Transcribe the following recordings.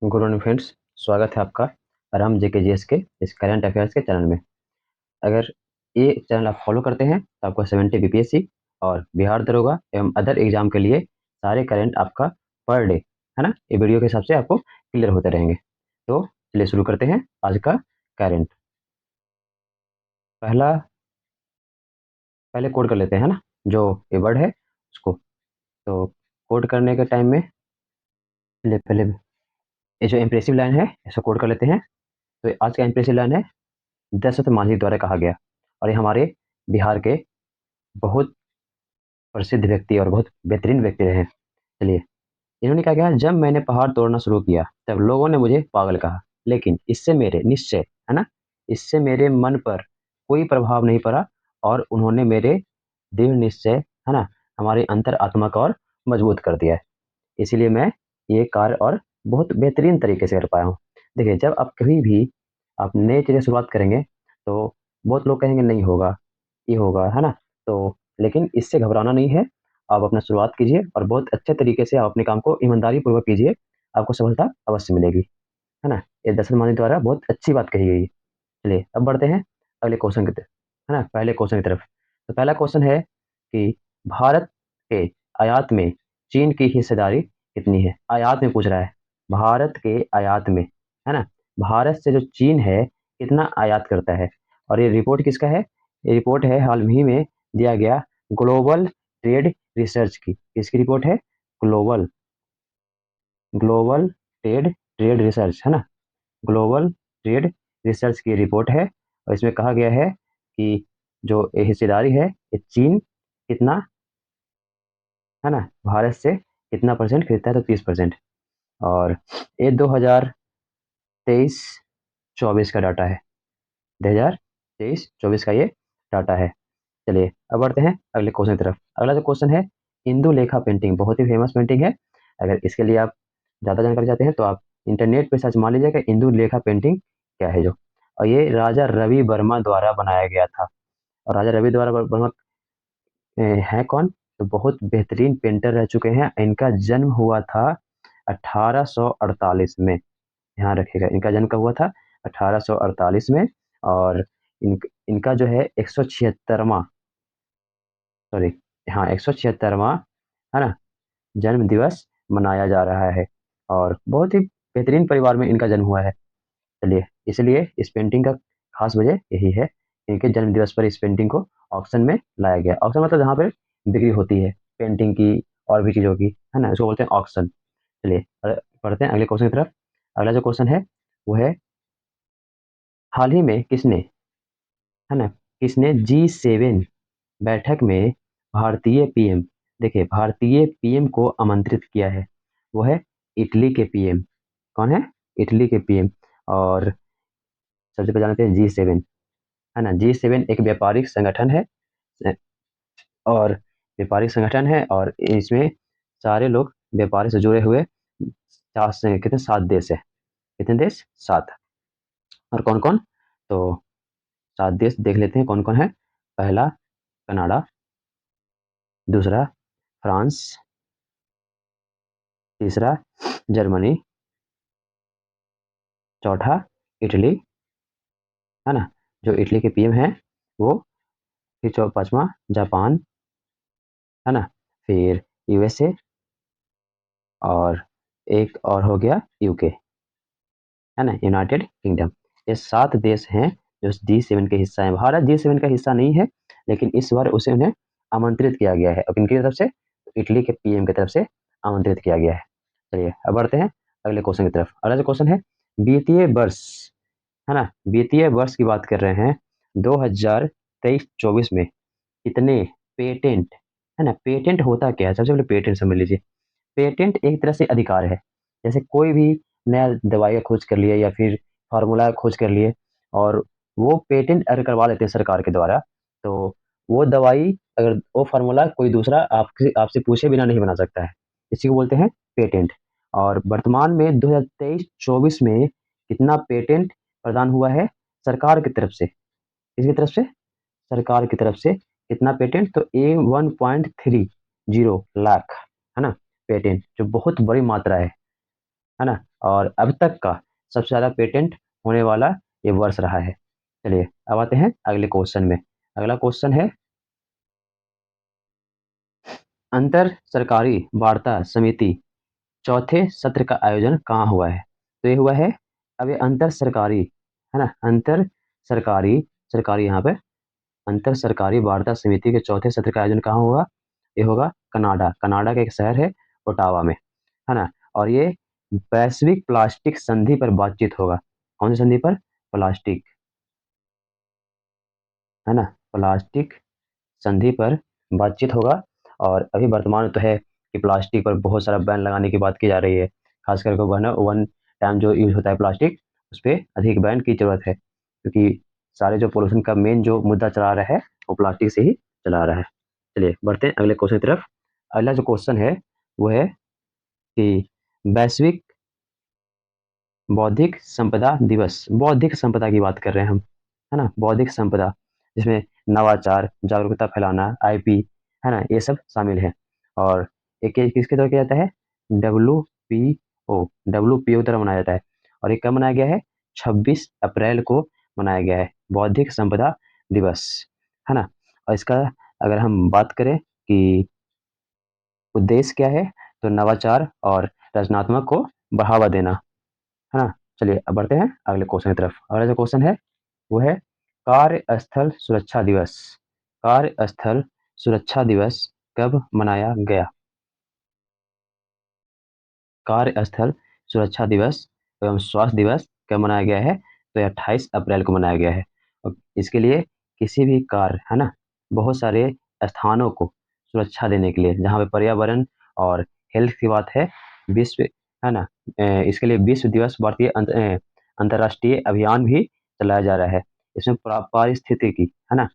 Good morning friends. स्वागत है आपका राम जेके जीएस के इस करंट अफेयर्स के चैनल में। अगर ये चैनल आप फॉलो करते हैं तो आपको 70 बीपीएससी और बिहार दरोगा एवं अदर एग्जाम के लिए सारे करंट आपका पर डे, है ना, ये वीडियो के हिसाब से आपको क्लियर होते रहेंगे। तो चलिए शुरू करते हैं आज का करंट। पहला पहले कोड कर लेते हैं, है ना, जो ये वर्ड है उसको। तो कोड करने के टाइम में पहले पहले ये जो इम्प्रेसिव लाइन है इसको कोड कर लेते हैं। तो आज का इम्प्रेसिव लाइन है, दशरथ मांझी द्वारा कहा गया। और ये हमारे बिहार के बहुत प्रसिद्ध व्यक्ति और बहुत बेहतरीन व्यक्ति रहे। चलिए, इन्होंने क्या कहा, जब मैंने पहाड़ तोड़ना शुरू किया तब लोगों ने मुझे पागल कहा, लेकिन इससे मेरे निश्चय, है ना, इससे मेरे मन पर कोई प्रभाव नहीं पड़ा और उन्होंने मेरे दृढ़ निश्चय, है ना, हमारे अंतर आत्मा को और मजबूत कर दिया है। इसीलिए मैं ये कार्य और बहुत बेहतरीन तरीके से कर पाया हूँ। देखिए, जब आप कभी भी आप नए चीज़ें शुरुआत करेंगे तो बहुत लोग कहेंगे नहीं होगा, ये होगा, है ना। तो लेकिन इससे घबराना नहीं है। आप अपना शुरुआत कीजिए और बहुत अच्छे तरीके से आप अपने काम को ईमानदारी पूर्वक कीजिए, आपको सफलता अवश्य मिलेगी, है ना। ये दशरथ मांझी द्वारा बहुत अच्छी बात कही गई है। चलिए अब बढ़ते हैं अगले क्वेश्चन की तरफ, है ना, पहले क्वेश्चन की तरफ। तो पहला क्वेश्चन है कि भारत के आयात में चीन की हिस्सेदारी कितनी है। आयात में पूछ रहा है, भारत के आयात में, है ना। भारत से जो चीन है कितना आयात करता है। और ये रिपोर्ट किसका है, ये रिपोर्ट है हाल ही में दिया गया ग्लोबल ट्रेड रिसर्च की। किसकी रिपोर्ट है, global global trade trade research, है ना, ग्लोबल ट्रेड रिसर्च की रिपोर्ट है। और इसमें कहा गया है कि जो ये हिस्सेदारी है ये चीन कितना, है ना, भारत से कितना परसेंट खरीदता है, तो 30%। और ये 2023-24 का डाटा है, 2023-24 का ये डाटा है। चलिए अब बढ़ते हैं अगले क्वेश्चन की तरफ। अगला जो क्वेश्चन है, इंदु लेखा पेंटिंग बहुत ही फेमस पेंटिंग है। अगर इसके लिए आप ज़्यादा जानकारी चाहते हैं तो आप इंटरनेट पे सर्च मार लीजिएगा इंदु लेखा पेंटिंग क्या है जो। और ये राजा रवि वर्मा द्वारा बनाया गया था। और राजा रवि द्वारा वर्मा है कौन, तो बहुत बेहतरीन पेंटर रह चुके हैं। इनका जन्म हुआ था 1848 में। ध्यान रखिएगा, इनका जन्म कब हुआ था, 1848 में। और इनका जो है 176वां, सॉरी, हाँ 176वां, है ना, जन्म दिवस मनाया जा रहा है। और बहुत ही बेहतरीन परिवार में इनका जन्म हुआ है। चलिए, इसलिए इस पेंटिंग का खास वजह यही है, इनके जन्म दिवस पर इस पेंटिंग को ऑक्शन में लाया गया। ऑक्शन मतलब जहाँ पर बिक्री होती है पेंटिंग की और भी चीज़ों की, है ना, इसको बोलते हैं ऑक्शन। चलिए पढ़ते हैं अगले क्वेश्चन की तरफ। अगला जो क्वेश्चन है वो है, हाल ही में किसने, है ना, किसने G7 बैठक में भारतीय पीएम, देखिए भारतीय पीएम को आमंत्रित किया है। वो है इटली के पीएम। कौन है, इटली के पीएम। और सबसे पहले जानते हैं G7, है ना। G7 एक व्यापारिक संगठन है। और व्यापारिक संगठन है और इसमें सारे लोग व्यापार से जुड़े हुए कितने 7 देश है। कितने देश, 7। और कौन कौन, तो 7 देश देख लेते हैं कौन कौन है। पहला कनाडा, दूसरा फ्रांस, तीसरा जर्मनी, चौथा इटली, है ना, जो इटली के पीएम है वो। फिर पांचवा जापान, है ना, फिर यूएसए, और एक और हो गया यूके, है ना, यूनाइटेड किंगडम। ये 7 देश हैं जो G7 के हिस्सा हैं। भारत G7 का हिस्सा नहीं है, लेकिन इस बार उसे उन्हें आमंत्रित किया गया है। और किनकी तरफ से, इटली के पीएम की तरफ से आमंत्रित किया गया है। चलिए अब बढ़ते हैं अगले क्वेश्चन की तरफ। अगला जो क्वेश्चन है, वित्तीय वर्ष, है ना, वित्तीय वर्ष की बात कर रहे हैं। 2023-24 में कितने पेटेंट, है ना, पेटेंट होता क्या है, सबसे पहले पेटेंट समझ लीजिए। पेटेंट एक तरह से अधिकार है। जैसे कोई भी नया दवाई का खोज कर लिए या फिर फार्मूला खोज कर लिए, और वो पेटेंट अगर करवा लेते हैं सरकार के द्वारा, तो वो दवाई, अगर वो फार्मूला कोई दूसरा आपसे आपसे पूछे बिना नहीं बना सकता है। इसी को बोलते हैं पेटेंट। और वर्तमान में 2023-24 में कितना पेटेंट प्रदान हुआ है सरकार की तरफ से, किसकी तरफ से, सरकार की तरफ से कितना पेटेंट, तो 1.30 लाख, है ना, पेटेंट, जो बहुत बड़ी मात्रा है ना। और अब तक का सबसे ज़्यादा पेटेंट होने वाला ये वर्ष रहा है। चलिए अब आते हैं अगले क्वेश्चन में। अगला क्वेश्चन है, अंतर सरकारी वार्ता समिति चौथे सत्र का आयोजन कहाँ हुआ है? तो ये हुआ है, अब ये अंतर सरकारी है ना, अंतर सरकारी, सरकारी यहाँ पे अंतर सरकारी वार्ता समिति के चौथे सत्र का आयोजन कहाँ होगा? ये होगा कनाडा, कनाडा का एक शहर है ओटावा में, है ना। और ये वैश्विक प्लास्टिक संधि पर बातचीत होगा। कौन सी संधि पर? प्लास्टिक, है ना, प्लास्टिक संधि पर बातचीत होगा। और अभी वर्तमान में तो है कि प्लास्टिक पर बहुत सारा बैन लगाने की बात की जा रही है, खास करके वन वन टाइम जो यूज होता है प्लास्टिक, उस पर अधिक बैन की जरूरत है, क्योंकि सारे जो पोल्यूशन का मेन जो मुद्दा चला रहा है वो प्लास्टिक से ही चला रहा है। चलिए बढ़ते हैं अगले क्वेश्चन की तरफ। अगला जो क्वेश्चन है वो है कि वैश्विक बौद्धिक संपदा दिवस, बौद्धिक संपदा की बात कर रहे हैं हम, है ना, बौद्धिक संपदा, जिसमें नवाचार, जागरूकता फैलाना, आईपी, है ना, ये सब शामिल है। और एक ये किसके द्वारा किया जाता है? डब्ल्यू पी ओ द्वारा मनाया जाता है। और ये कब मनाया गया है? 26 अप्रैल को मनाया गया है बौद्धिक संपदा दिवस, है ना। और इसका अगर हम बात करें कि उद्देश्य क्या है, तो नवाचार और रचनात्मक को बढ़ावा देना, है ना। चलिए अब बढ़ते हैं अगले क्वेश्चन की तरफ। अगला जो क्वेश्चन है वो है, कार्यस्थल सुरक्षा दिवस, कार्यस्थल सुरक्षा दिवस कब मनाया गया? कार्यस्थल सुरक्षा दिवस एवं स्वास्थ्य दिवस कब मनाया गया है? तो 28 अप्रैल को मनाया गया है। और इसके लिए किसी भी कार्य, है ना, बहुत सारे स्थानों को सुरक्षा देने के लिए, जहाँ पे पर्यावरण और हेल्थ की बात है, विश्व, है ना, इसके लिए विश्व दिवस भारतीय अंतर्राष्ट्रीय अभियान भी चलाया जा रहा है। इसमें पारिस्थितिकी, है ना,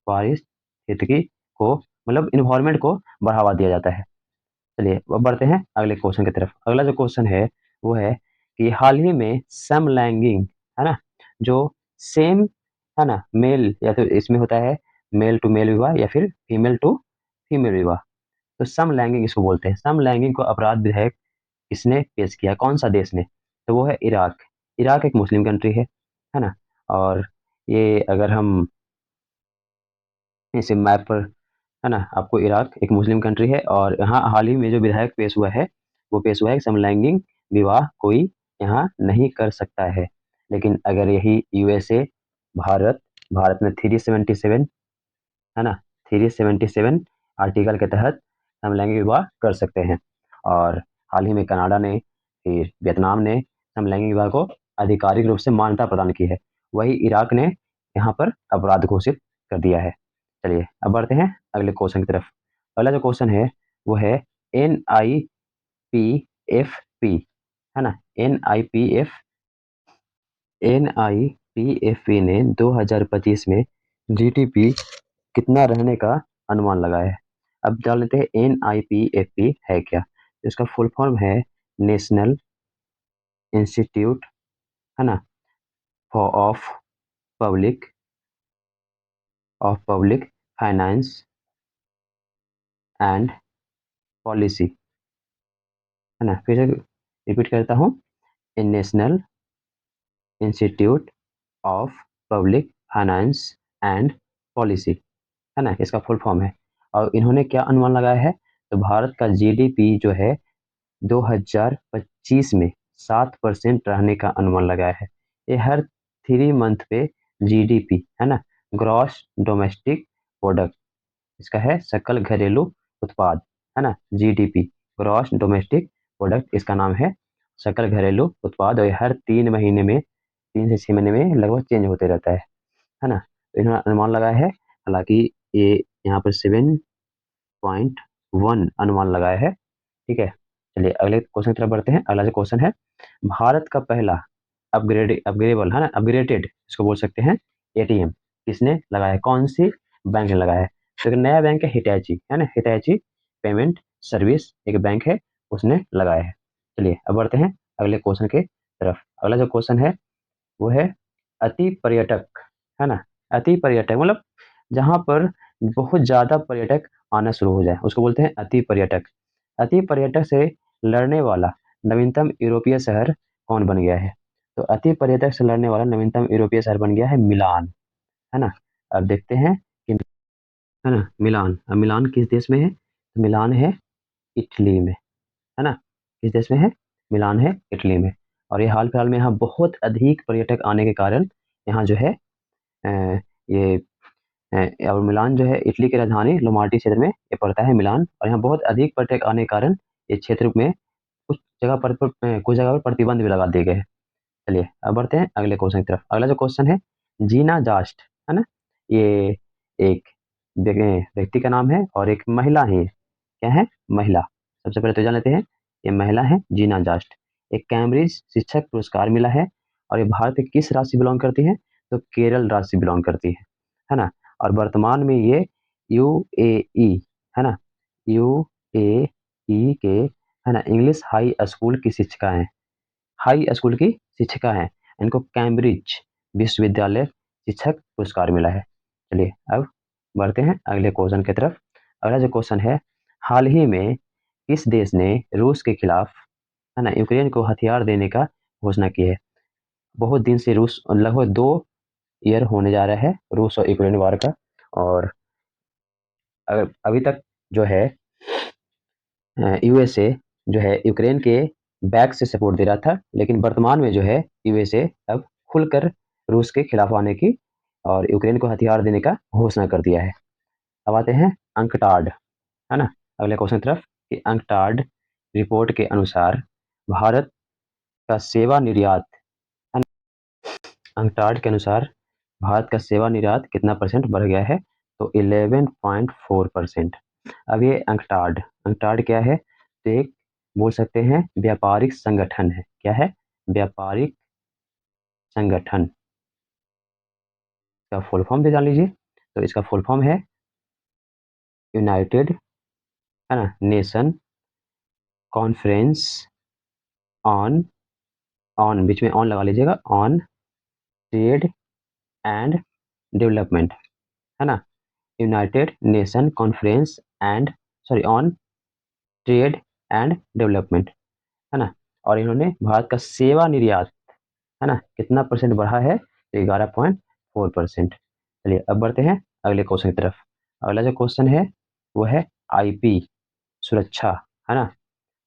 पारिस्थितिकी को, मतलब इन्वायरमेंट को बढ़ावा दिया जाता है। चलिए अब बढ़ते हैं अगले क्वेश्चन की तरफ। अगला जो क्वेश्चन है वो है कि हाल ही में समलैंगिक, है ना, जो सेम, है ना, मेल, या तो इसमें होता है मेल टू मेल विवाह या फिर फीमेल टू फीमेल विवाह, तो समलैंगिक इसको बोलते हैं। समलैंगिक को अपराध विधेयक किसने पेश किया, कौन सा देश ने? तो वो है इराक। इराक एक मुस्लिम कंट्री है ना। और ये अगर हम इसे मैप पर, है ना, आपको इराक एक मुस्लिम कंट्री है, और यहाँ हाल ही में जो विधायक पेश हुआ है वो पेश हुआ है, समलैंगिक विवाह कोई यहाँ नहीं कर सकता है। लेकिन अगर यही यूएसए, भारत, भारत में 377, है ना, 377 आर्टिकल के तहत समलैंगिक विवाह कर सकते हैं। और हाल ही में कनाडा ने, फिर वियतनाम ने समलैंगिक विवाह को आधिकारिक रूप से मान्यता प्रदान की है। वही इराक ने यहाँ पर अपराध घोषित कर दिया है। चलिए अब बढ़ते हैं अगले क्वेश्चन की तरफ। अगला जो क्वेश्चन है वो है NIPFP, है ना, NIPFP ने 2025 में GDP कितना रहने का अनुमान लगाया है? अब जान लेते हैं NIPFP है क्या। इसका फुल फॉर्म है नेशनल इंस्टीट्यूट, है ना, for public public finance and policy, है ना। फिर से रिपीट करता हूँ, national institute of public finance and policy, है ना, इसका फुल फॉर्म है। और इन्होंने क्या अनुमान लगाया है? तो भारत का जीडीपी जो है 2025 में 7% रहने का अनुमान लगाया है। ये हर 3 मंथ पे जीडीपी, है ना, ग्रॉस डोमेस्टिक प्रोडक्ट, इसका है सकल घरेलू उत्पाद, है ना, जीडीपी, ग्रॉस डोमेस्टिक प्रोडक्ट, इसका नाम है सकल घरेलू उत्पाद। और ये हर 3 महीने में, 3 से 6 महीने में लगभग चेंज होते रहता है ना। तो इन्होंने अनुमान लगाया है, हालांकि ये यहाँ पर 7.1 अनुमान लगाया है, ठीक है। चलिए अगले क्वेश्चन की तरफ बढ़ते हैं। अगला जो क्वेश्चन है, भारत का पहला अपग्रेडेबल, है ना, अपग्रेडेड इसको बोल सकते हैं, एटीएम किसने लगाया है, कौन सी बैंक ने लगाया है? तो एक नया बैंक है हिटैची, है ना, हिटैची पेमेंट सर्विस एक बैंक है, उसने लगाया है। चलिए अब बढ़ते हैं अगले क्वेश्चन की तरफ। अगला जो क्वेश्चन है वो है अति पर्यटक, है ना, अति पर्यटक मतलब जहाँ पर बहुत ज्यादा पर्यटक आना शुरू हो जाए उसको बोलते हैं अति पर्यटक। अति पर्यटक से लड़ने वाला नवीनतम यूरोपीय शहर कौन बन गया है? तो अति पर्यटक से लड़ने वाला नवीनतम यूरोपीय शहर बन गया है मिलान, है ना। अब देखते हैं कि, है ना, मिलान, अब मिलान किस देश में है? तो मिलान है इटली में, है ना। किस देश में है? मिलान है इटली में। और ये हाल फिलहाल में यहाँ बहुत अधिक पर्यटक आने के कारण यहाँ जो है अ, ये और मिलान जो है इटली की राजधानी लोमाटी क्षेत्र में ये पड़ता है मिलान, और यहाँ बहुत अधिक पर्यटक आने के कारण इस क्षेत्र में कुछ जगह पर प्रतिबंध भी लगा दिए गए हैं। चलिए अब बढ़ते हैं अगले क्वेश्चन की तरफ। अगला जो क्वेश्चन है, जीना जास्ट, है ना, ये एक व्यक्ति का नाम है और एक महिला है। क्या है? महिला। सबसे पहले तो जान लेते हैं, ये महिला है जीना जास्ट। एक कैम्ब्रिज शिक्षक पुरस्कार मिला है, और ये भारत के किस राज्य से बिलोंग करती है? तो केरल राज्य से बिलोंग करती है ना। और वर्तमान में ये यूएई, है ना, यूएई के, है ना, इंग्लिश हाई स्कूल की शिक्षिका है, हाई स्कूल की शिक्षिका हैं। इनको कैम्ब्रिज विश्वविद्यालय शिक्षक पुरस्कार मिला है। चलिए अब बढ़ते हैं अगले क्वेश्चन की तरफ। अगला जो क्वेश्चन है, हाल ही में किस देश ने रूस के खिलाफ, है ना, यूक्रेन को हथियार देने का घोषणा की है? बहुत दिन से रूस, लगभग 2 ईयर होने जा रहा है रूस और यूक्रेन वार का, और अभी तक जो है यूएसए जो है यूक्रेन के बैक से सपोर्ट दे रहा था, लेकिन वर्तमान में जो है यूएसए अब खुलकर रूस के खिलाफ आने की और यूक्रेन को हथियार देने का घोषणा कर दिया है। अब आते हैं अंकटाड, है ना, अगले क्वेश्चन की तरफ, कि अंकटाड रिपोर्ट के अनुसार भारत का सेवा निर्यात, है ना, अंकटाड के अनुसार भारत का सेवा निर्यात कितना परसेंट बढ़ गया है? तो 11.4%। अब ये अंकटाड, अंकटाड क्या है? तो एक बोल सकते हैं व्यापारिक संगठन है। क्या है? व्यापारिक संगठन। का फुल फॉर्म भी जान लीजिए। तो इसका फुल फॉर्म है यूनाइटेड, है ना, नेशन कॉन्फ्रेंस ऑन, ऑन बीच में ऑन लगा लीजिएगा, ऑन ट्रेड एंड डेवलपमेंट, है ना, United nation conference and, sorry, on trade and development, है ना। और इन्होंने भारत का सेवा निर्यात, है ना, कितना परसेंट बढ़ा है? तो 11.4%। चलिए अब बढ़ते हैं अगले क्वेश्चन की तरफ। अगला जो क्वेश्चन है वो है आईपी सुरक्षा, है ना।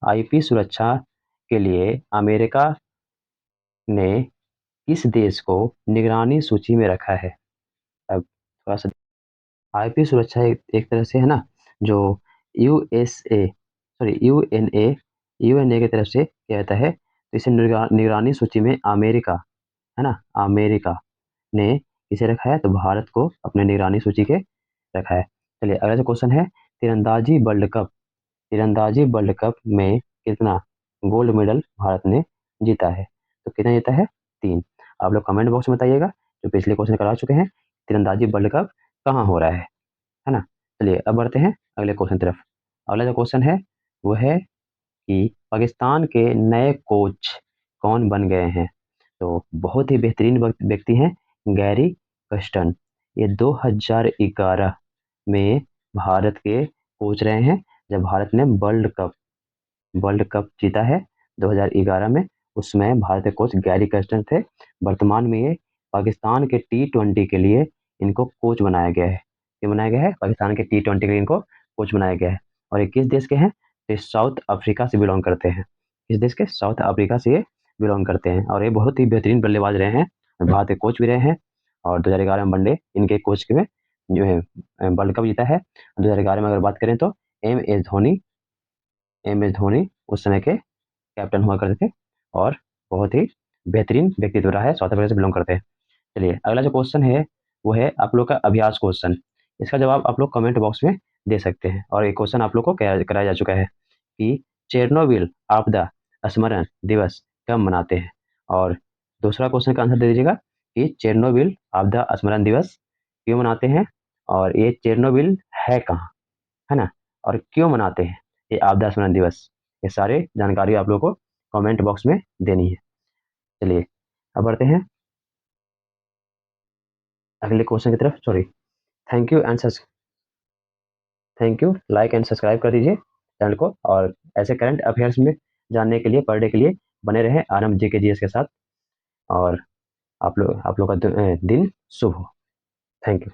आईपी सुरक्षा के लिए अमेरिका ने किस देश को निगरानी सूची में रखा है? अब थोड़ा सा, आईपी सुरक्षा एक तरह से, है ना, जो यूएसए, सॉरी, यूएनए की तरफ से किया जाता है। तो इसे निगरानी सूची में अमेरिका, है ना, अमेरिका ने इसे रखा है, तो भारत को अपने निगरानी सूची के रखा है। चलिए अगला जो क्वेश्चन है, तीरंदाजी वर्ल्ड कप, तीरंदाजी वर्ल्ड कप में कितना गोल्ड मेडल भारत ने जीता है? तो कितना जीता है? 3। आप लोग कमेंट बॉक्स में बताइएगा, जो पिछले क्वेश्चन करा चुके हैं, तीरंदाजी वर्ल्ड कप कहाँ हो रहा है ना। चलिए अब बढ़ते हैं अगले क्वेश्चन की तरफ। अगला जो क्वेश्चन है वो है कि पाकिस्तान के नए कोच कौन बन गए हैं? तो बहुत ही बेहतरीन व्यक्ति हैं गैरी कस्टन। ये 2011 में भारत के कोच रहे हैं, जब भारत ने वर्ल्ड कप जीता है 2011 में। उसमें भारत के कोच गैरी कर्स्टन थे। वर्तमान में ये पाकिस्तान के T20 के लिए इनको कोच बनाया गया है। ये बनाया गया है पाकिस्तान के T20 के लिए इनको कोच बनाया गया है। और ये किस देश के हैं? ये साउथ अफ्रीका से बिलोंग करते हैं। किस देश के? साउथ अफ्रीका से ये बिलोंग करते हैं, और ये बहुत ही बेहतरीन बल्लेबाज रहे हैं, भारत के कोच भी रहे हैं। और 2011 में वनडे इनके कोच के में जो है वर्ल्ड कप जीता है। 2011 में अगर बात करें तो एम एस धोनी उस समय के कैप्टन हुआ करते थे, और बहुत ही बेहतरीन व्यक्तित्व रहा है, साउथ अफ्रीका से बिलोंग करते हैं। चलिए अगला जो क्वेश्चन है वो है आप लोग का अभ्यास क्वेश्चन। इसका जवाब आप लोग कमेंट बॉक्स में दे सकते हैं, और ये क्वेश्चन आप लोग को कराया जा चुका है कि चेरनोबिल आपदा स्मरण दिवस कब मनाते हैं? और दूसरा क्वेश्चन का आंसर दे दीजिएगा कि चेरनोबिल आपदा स्मरण दिवस क्यों मनाते हैं, और ये चेरनोबिल है कहाँ, है ना, और क्यों मनाते हैं ये आपदा स्मरण दिवस? ये सारे जानकारी आप लोग को कमेंट बॉक्स में देनी है। चलिए अब बढ़ते हैं अगले क्वेश्चन की तरफ। Sorry, thank you and thank you, like and subscribe कर दीजिए चैनल को, और ऐसे करंट अफेयर्स में जानने के लिए, पर डे के लिए बने रहे आरएम जीके जीएस के साथ। और आप लोग का दिन शुभ हो। Thank you.